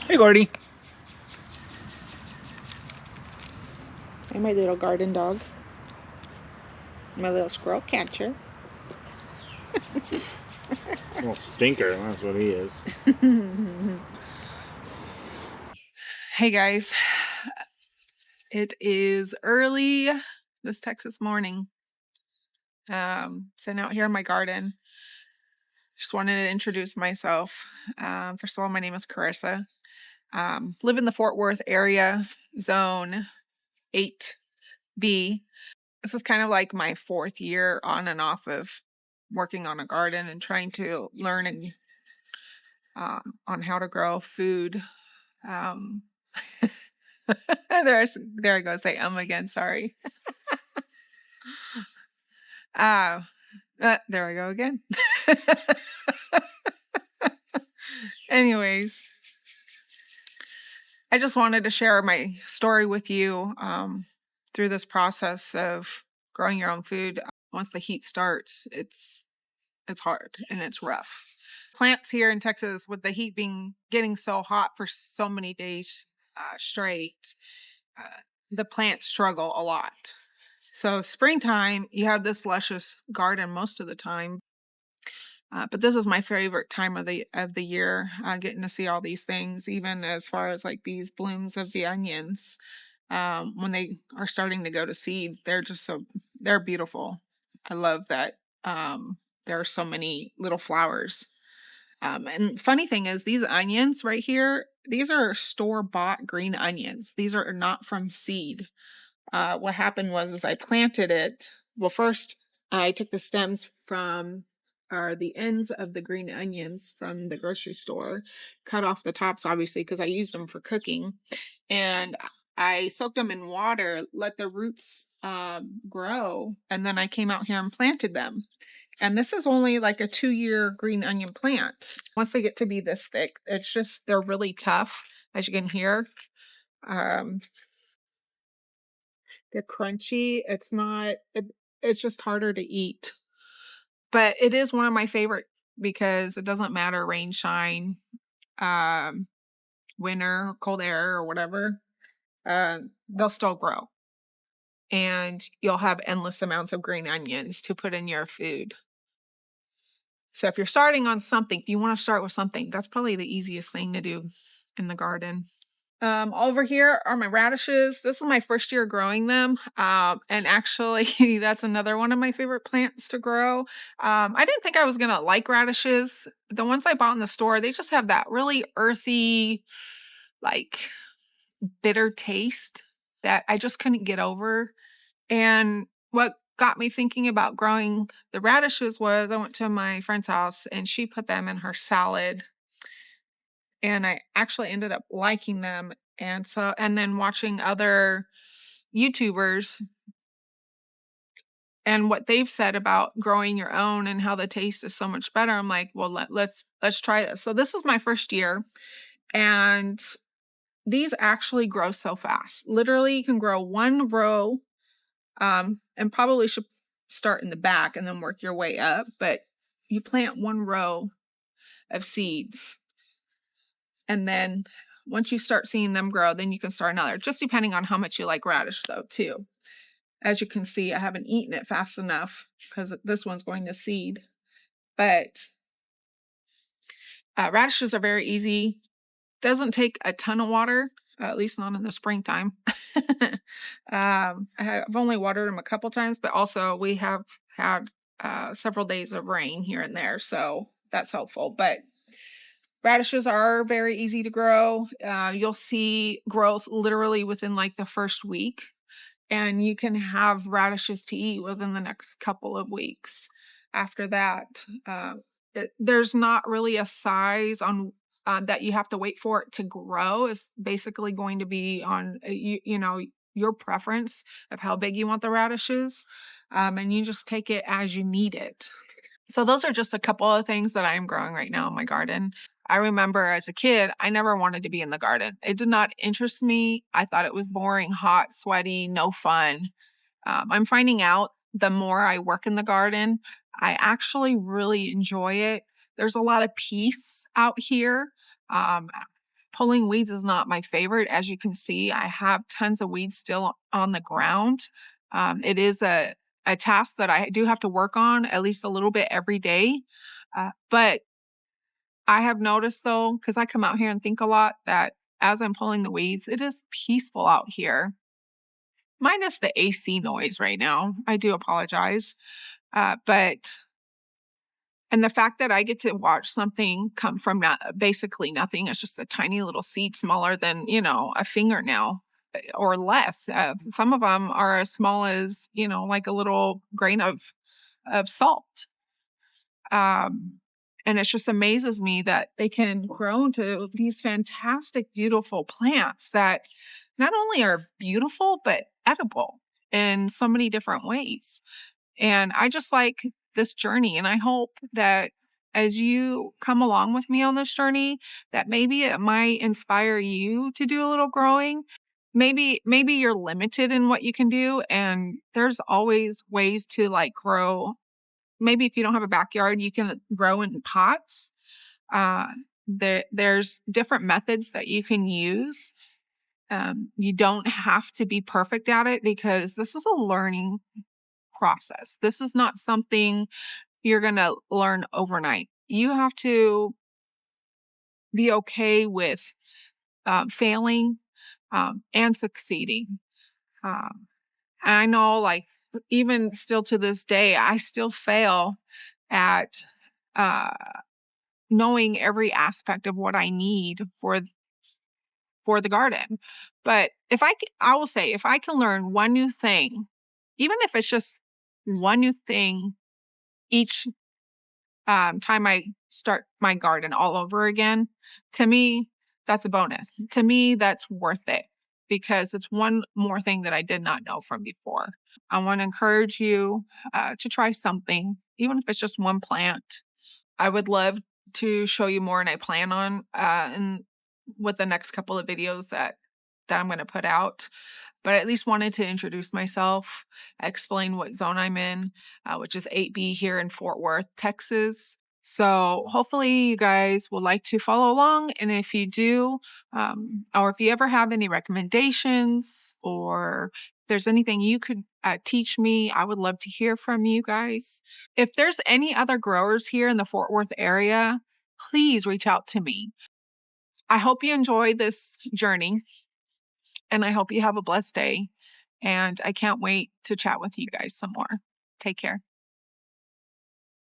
Hey, Gordy. Hey, my little garden dog. My little squirrel catcher. Little stinker, that's what he is. Hey guys, it is early this Texas morning. Sitting out here in my garden. Just wanted to introduce myself. First of all, my name is Carissa. Live in the Fort Worth area, zone 8B. This is kind of like my 4th year on and off of working on a garden and trying to learn on how to grow food. Um, there I go. Say again. Sorry. Uh, there I go again. Anyways, I just wanted to share my story with you through this process of growing your own food. Once the heat starts, it's hard and it's rough. Plants here in Texas, with the heat getting so hot for so many days straight, the plants struggle a lot. So springtime, you have this luscious garden most of the time. But this is my favorite time of the year, getting to see all these things, even as far as like these blooms of the onions. When they are starting to go to seed, they're beautiful. I love that there are so many little flowers. And funny thing is, these onions right here, these are store-bought green onions. These are not from seed. What happened was I planted it. Well, first I took the stems from or the ends of the green onions from the grocery store, cut off the tops, obviously, because I used them for cooking. And I soaked them in water, let the roots grow, and then I came out here and planted them. And this is only like a 2-year green onion plant. Once they get to be this thick, they're really tough, as you can hear. They're crunchy. It's just harder to eat. But it is one of my favorite because it doesn't matter rain, shine, um, winter, cold air, or whatever. They'll still grow. And you'll have endless amounts of green onions to put in your food. So if you're starting on something, if you want to start with something, that's probably the easiest thing to do in the garden. Over here are my radishes. This is my first year growing them. And actually, that's another one of my favorite plants to grow. I didn't think I was going to like radishes. The ones I bought in the store, they just have that really earthy, like bitter taste that I just couldn't get over. And what got me thinking about growing the radishes was I went to my friend's house and she put them in her salad, and I actually ended up liking them. And then watching other YouTubers and what they've said about growing your own and how the taste is so much better, I'm like, well, let's try this. So this is my first year, and these actually grow so fast. Literally, you can grow one row, and probably should start in the back and then work your way up. But you plant one row of seeds, and then once you start seeing them grow, then you can start another, just depending on how much you like radish, though, too. As you can see, I haven't eaten it fast enough because this one's going to seed. But radishes are very easy. Doesn't take a ton of water, at least not in the springtime. I've only watered them a couple times, but also we have had several days of rain here and there, so that's helpful. But radishes are very easy to grow. You'll see growth literally within like the first week, and you can have radishes to eat within the next couple of weeks. After that, there's not really a size on that you have to wait for it to grow. It's basically going to be on your preference of how big you want the radishes, and you just take it as you need it. So those are just a couple of things that I am growing right now in my garden. I remember as a kid, I never wanted to be in the garden. It did not interest me. I thought it was boring, hot, sweaty, no fun. I'm finding out the more I work in the garden, I actually really enjoy it. There's a lot of peace out here. Um, pulling weeds is not my favorite. As you can see, I have tons of weeds still on the ground. It is a task that I do have to work on at least a little bit every day. But I have noticed though, because I come out here and think a lot, that as I'm pulling the weeds, it is peaceful out here. Minus the AC noise right now. I do apologize. But and the fact that I get to watch something come from basically nothing, it's just a tiny little seed smaller than, a fingernail or less. Some of them are as small as, like a little grain of salt. Um, and it just amazes me that they can grow into these fantastic, beautiful plants that not only are beautiful, but edible in so many different ways. And I just like this journey. And I hope that as you come along with me on this journey, that maybe it might inspire you to do a little growing. Maybe you're limited in what you can do. And there's always ways to like grow. Maybe if you don't have a backyard, you can grow in pots. Uh, there's different methods that you can use. You don't have to be perfect at it because this is a learning process. This is not something you're going to learn overnight. You have to be okay with failing and succeeding. Um, I know, like, even still to this day, I still fail at uh, knowing every aspect of what I need for the garden. But I will say, if I can learn one new thing, even if it's just one new thing each time I start my garden all over again, to me, that's a bonus. To me, that's worth it because it's one more thing that I did not know from before. I want to encourage you to try something, even if it's just one plant. I would love to show you more, and I plan on with the next couple of videos that I'm going to put out. But I at least wanted to introduce myself, explain what zone I'm in, which is 8B here in Fort Worth, Texas. So hopefully you guys will like to follow along. And if you do, or if you ever have any recommendations or if there's anything you could teach me, I would love to hear from you guys. If there's any other growers here in the Fort Worth area, please reach out to me. I hope you enjoy this journey. And I hope you have a blessed day. And I can't wait to chat with you guys some more. Take care.